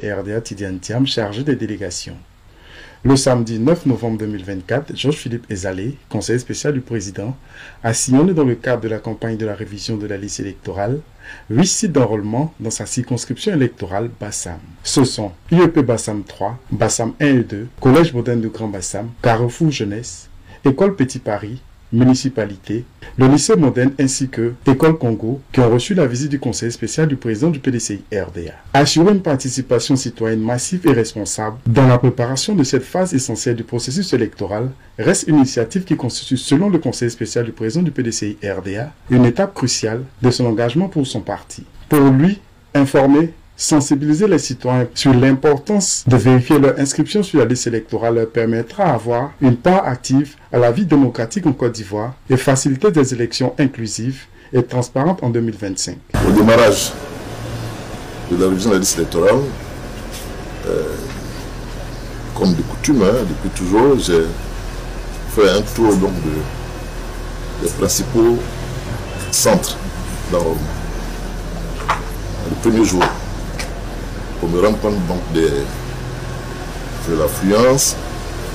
RDA Tidiane Thiam, chargé des délégations. Le samedi 9 novembre 2024, Georges-Philippe Ezalé, conseiller spécial du président, a sillonné dans le cadre de la campagne de la révision de la liste électorale 8 sites d'enrôlement dans sa circonscription électorale Bassam. Ce sont IEP Bassam 3, Bassam 1 et 2, Collège moderne de Grand Bassam, Carrefour Jeunesse, École Petit Paris, municipalité, le lycée moderne ainsi que École Congo qui ont reçu la visite du conseiller spécial du président du PDCI RDA. Assurer une participation citoyenne massive et responsable dans la préparation de cette phase essentielle du processus électoral reste une initiative qui constitue, selon le conseiller spécial du président du PDCI RDA, une étape cruciale de son engagement pour son parti. Pour lui, informer, sensibiliser les citoyens sur l'importance de vérifier leur inscription sur la liste électorale leur permettra d'avoir une part active à la vie démocratique en Côte d'Ivoire et faciliter des élections inclusives et transparentes en 2025. Au démarrage de la révision de la liste électorale, comme de coutume, depuis toujours, j'ai fait un tour donc des principaux centres d'enrôlement. Le premier jour, pour me rendre compte donc de l'affluence,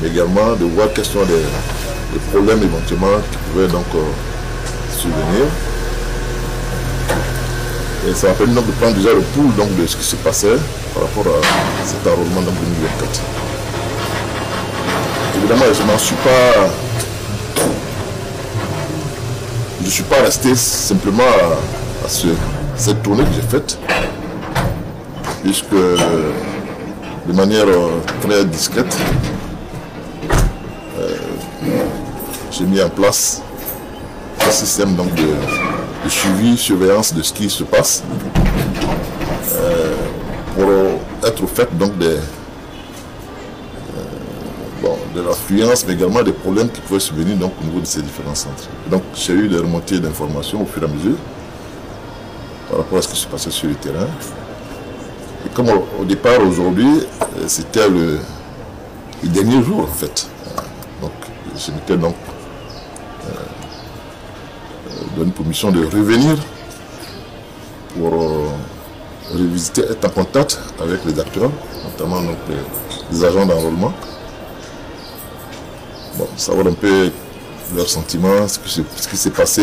mais également de voir quels sont les problèmes éventuellement qui pouvaient donc survenir. Et ça m'a permis donc de prendre déjà le pouls donc de ce qui se passait par rapport à cet enrôlement donc 2024. Évidemment, je ne suis pas resté simplement à cette tournée que j'ai faite, puisque de manière très discrète, j'ai mis en place un système donc de suivi, surveillance de ce qui se passe pour être au fait donc de l'affluence, mais également des problèmes qui pouvaient survenir donc, au niveau de ces différents centres. Donc j'ai eu des remontées d'informations au fur et à mesure par rapport à ce qui se passait sur le terrain. Et comme au départ, aujourd'hui, c'était le dernier jour en fait. Donc je m'étais donc donné pour mission de revenir pour revisiter, être en contact avec les acteurs, notamment donc, les agents d'enrôlement. Bon, savoir un peu leurs sentiments, ce qui s'est passé.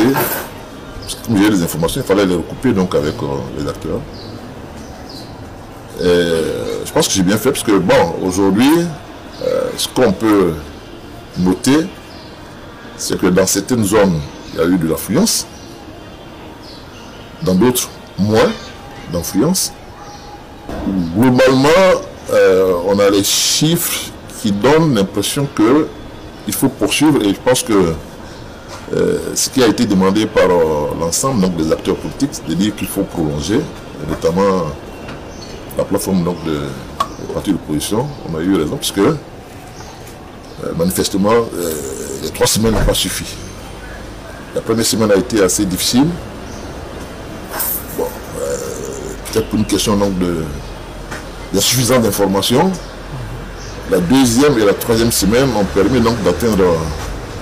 Parce que comme j'ai les informations, il fallait les recouper donc avec les acteurs. Et je pense que j'ai bien fait parce que bon, aujourd'hui, ce qu'on peut noter, c'est que dans certaines zones, il y a eu de l'affluence. Dans d'autres, moins d'affluence. Globalement, on a les chiffres qui donnent l'impression que il faut poursuivre, et je pense que ce qui a été demandé par l'ensemble donc, des acteurs politiques, c'est de dire qu'il faut prolonger, notamment la plateforme donc, des partis d'opposition. On a eu raison, puisque manifestement, les 3 semaines n'ont pas suffi. La première semaine a été assez difficile. Bon, peut-être pour une question donc, d'insuffisance d'informations. La deuxième et la troisième semaine ont permis donc d'atteindre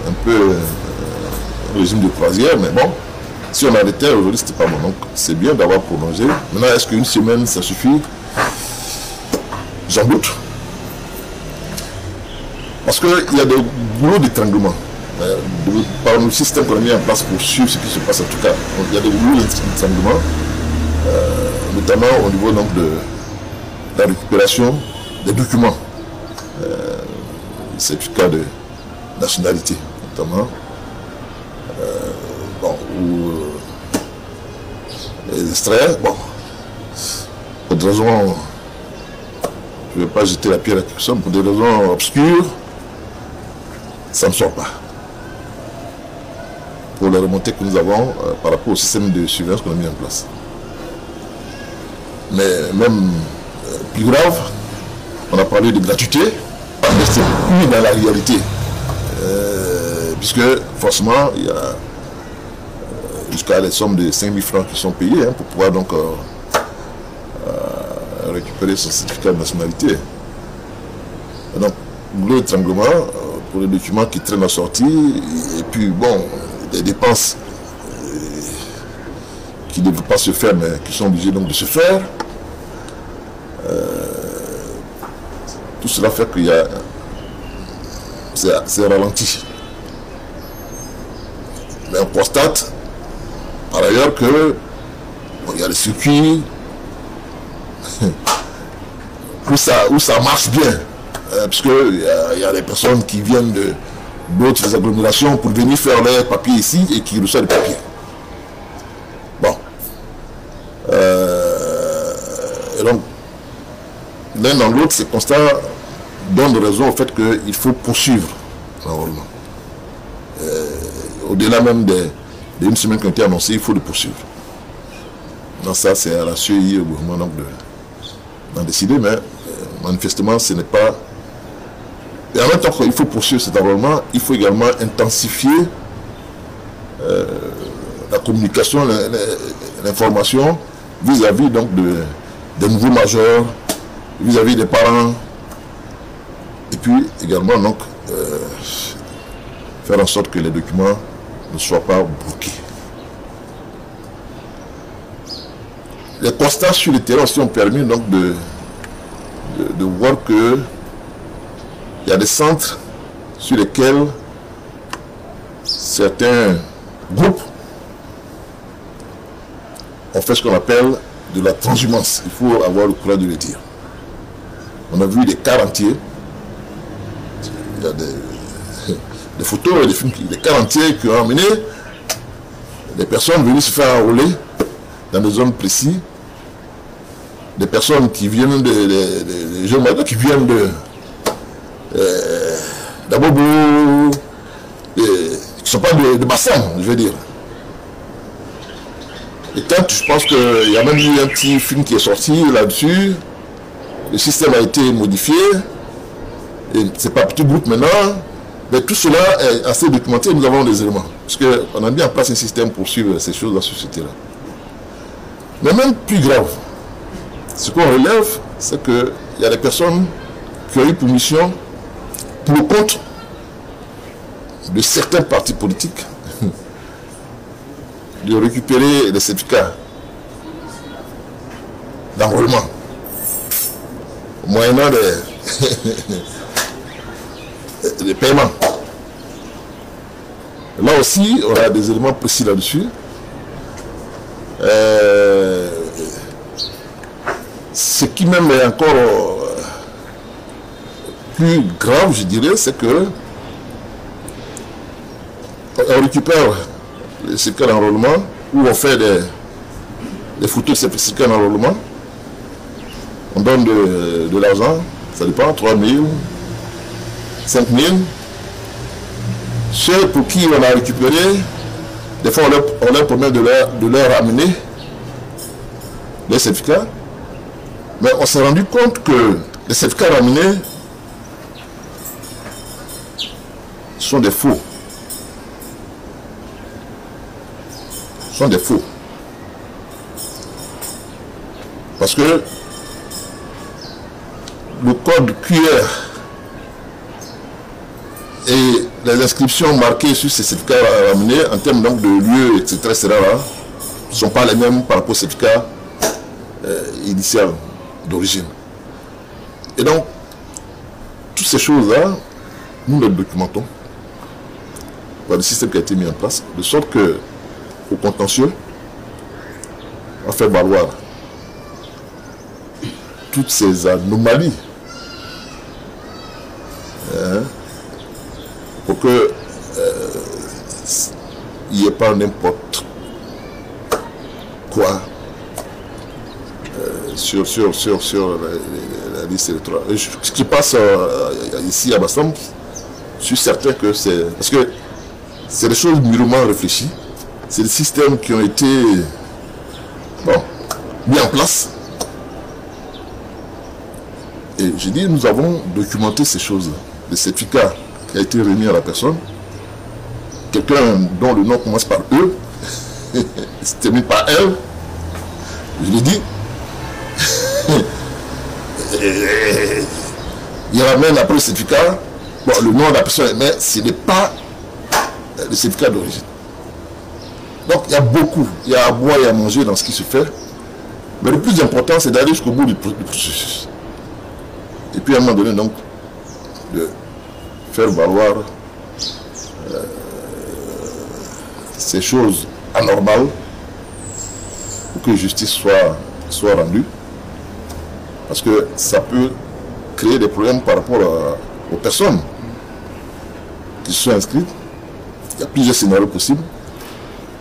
un peu le régime de croisière, mais bon, si on arrêtait aujourd'hui, c'était pas bon. Donc c'est bien d'avoir prolongé. Maintenant, est-ce qu'une semaine ça suffit? J'en doute. Parce qu'il y a des goulots d'étranglement. Par le système qu'on a mis en place pour suivre ce qui se passe en tout cas. Donc, il y a des goulots d'étranglement, notamment au niveau donc, de la récupération des documents. Certificat de nationalité notamment, ou les extraits, bon, pour des raisons, je ne vais pas jeter la pierre à personne, pour des raisons obscures, ça ne sort pas. Pour les remontées que nous avons par rapport au système de surveillance qu'on a mis en place. Mais même plus grave, on a parlé de gratuité. Mais c'est plus dans la réalité, puisque forcément il y a jusqu'à les sommes de 5 000 francs qui sont payés pour pouvoir donc récupérer son certificat de nationalité. Et donc, goulot d'étranglement pour les documents qui traînent à sortie, et puis bon, des dépenses qui ne devraient pas se faire, mais qui sont obligées donc de se faire. Tout cela fait qu'il y a... C'est ralenti. Mais on constate par ailleurs que bon, il y a des circuits où ça marche bien. Parce qu'il y a des personnes qui viennent d'autres agglomérations pour venir faire leurs papiers ici et qui reçoivent des papiers. Bon. Et donc, l'un dans l'autre, ces constats donnent raison au fait qu'il faut poursuivre l'enrôlement. Au-delà même d'une semaine qui a été annoncée, il faut le poursuivre. Donc ça, c'est à la CEI au gouvernement d'en décider, mais manifestement, ce n'est pas... Et en même temps qu'il faut poursuivre cet enrôlement, il faut également intensifier la communication, l'information vis-à-vis donc des nouveaux majeurs, vis-à-vis des parents, et puis également donc faire en sorte que les documents ne soient pas bloqués. Les constats sur le terrain aussi ont permis donc de voir que il y a des centres sur lesquels certains groupes ont fait ce qu'on appelle de la transhumance. Il faut avoir le courage de le dire. On a vu des cas entiers. Il y a des photos et des films, des cas entiers qui ont amené des personnes venues se faire enrôler dans des zones précises. Des personnes qui viennent des jeunes majeurs qui viennent d'Abobo, qui ne sont pas de Bassam, je veux dire. Et quand je pense qu'il y a même eu un petit film qui est sorti là-dessus, le système a été modifié, et c'est pas un petit groupe maintenant, mais tout cela est assez documenté, nous avons des éléments. Parce qu'on a mis en place un système pour suivre ces choses dans la société-là. Mais même plus grave, ce qu'on relève, c'est qu'il y a des personnes qui ont eu pour mission, pour le compte de certains partis politiques, de récupérer des certificats d'enrôlement, moyennant des paiements. Là aussi, on a des éléments précis là-dessus. Ce qui même est encore plus grave, je dirais, c'est que on récupère les certificats d'enrôlement ou on fait des photos de ces certificats d'enrôlement. On donne de l'argent, ça dépend, 3 000, 5 000. Ceux pour qui on a récupéré, des fois on leur promet de leur amener les certificats. Mais on s'est rendu compte que les certificats ramenés sont des faux. Sont des faux. Parce que le code QR et les inscriptions marquées sur ces certificats ramenés en termes donc de lieux, etc., ne sont pas les mêmes par rapport au certificat initial d'origine. Et donc, toutes ces choses-là, nous les documentons par le système qui a été mis en place, de sorte que, au contentieux, on fait valoir toutes ces anomalies pour que il n'y ait pas n'importe quoi sur la liste électorale. Ce qui passe ici à Bassam, je suis certain que c'est... Parce que c'est des choses mûrement réfléchies. C'est des systèmes qui ont été mis en place. Et j'ai dit, nous avons documenté ces choses. Le certificat qui a été remis à la personne, quelqu'un dont le nom commence par E, se termine par L, je l'ai dit, il ramène après le certificat, le nom de la personne, mais ce n'est pas le certificat d'origine. Donc il y a beaucoup, il y a à boire et à manger dans ce qui se fait, mais le plus important c'est d'aller jusqu'au bout du processus. Et puis à un moment donné, donc, de faire valoir ces choses anormales pour que justice soit rendue. Parce que ça peut créer des problèmes par rapport aux personnes qui se sont inscrites. Il y a plusieurs scénarios possibles.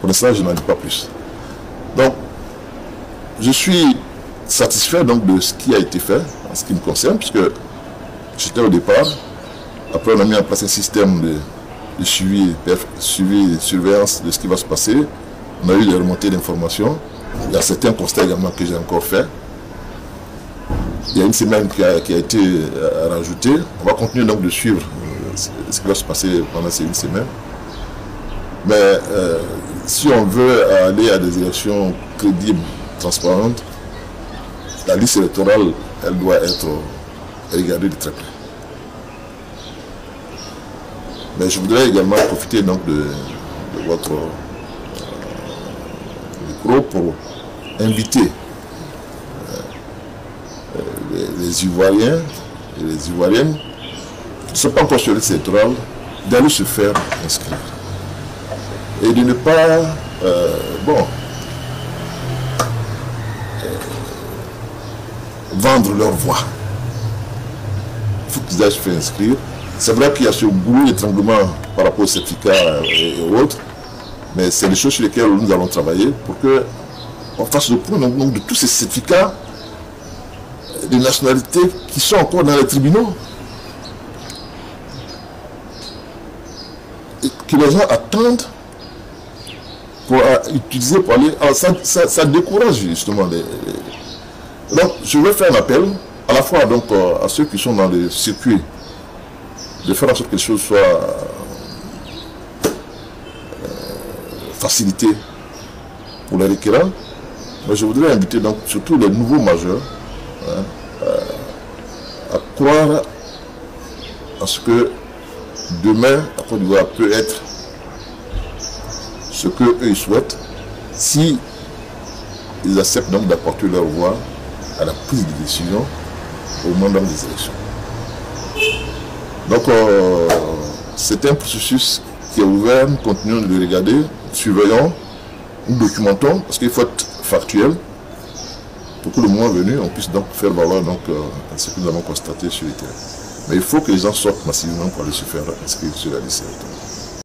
Pour l'instant, je n'en dis pas plus. Donc, je suis satisfait donc de ce qui a été fait en ce qui me concerne, puisque j'étais au départ. Après, on a mis en place un système de suivi et surveillance de ce qui va se passer. On a eu des remontées d'informations. Il y a certains constats également que j'ai encore fait. Il y a une semaine qui a été rajoutée. On va continuer donc de suivre ce qui va se passer pendant ces une semaine. Mais si on veut aller à des élections crédibles, transparentes, la liste électorale, elle doit être regardée de très près. Mais je voudrais également profiter donc de votre micro pour inviter les Ivoiriens et les Ivoiriennes qui ne sont pas encore sur la liste électorale d'aller se faire inscrire. Et de ne pas, vendre leur voix. Il faut qu'ils aillent se faire inscrire. C'est vrai qu'il y a ce goulot d'étranglement par rapport aux certificats et autres, mais c'est des choses sur lesquelles nous allons travailler pour qu'on fasse le point donc, de tous ces certificats de nationalité qui sont encore dans les tribunaux. Et que les gens attendent pour utiliser pour aller. Alors ça décourage justement les. Donc je vais faire un appel à la fois donc à ceux qui sont dans le circuit de faire en sorte que les choses soient facilitées pour les requérants. Mais je voudrais inviter donc surtout les nouveaux majeurs à croire à ce que demain la Côte d'Ivoire peut être ce qu'eux ils souhaitent si ils acceptent donc d'apporter leur voix à la prise de décision au moment des élections. Donc c'est un processus qui est ouvert, nous continuons de le regarder, surveillons, nous documentons, parce qu'il faut être factuel pour que le moment venu, on puisse donc faire valoir donc, ce que nous avons constaté sur le terrain. Mais il faut que les gens sortent massivement pour aller se faire inscrire sur la liste électorale.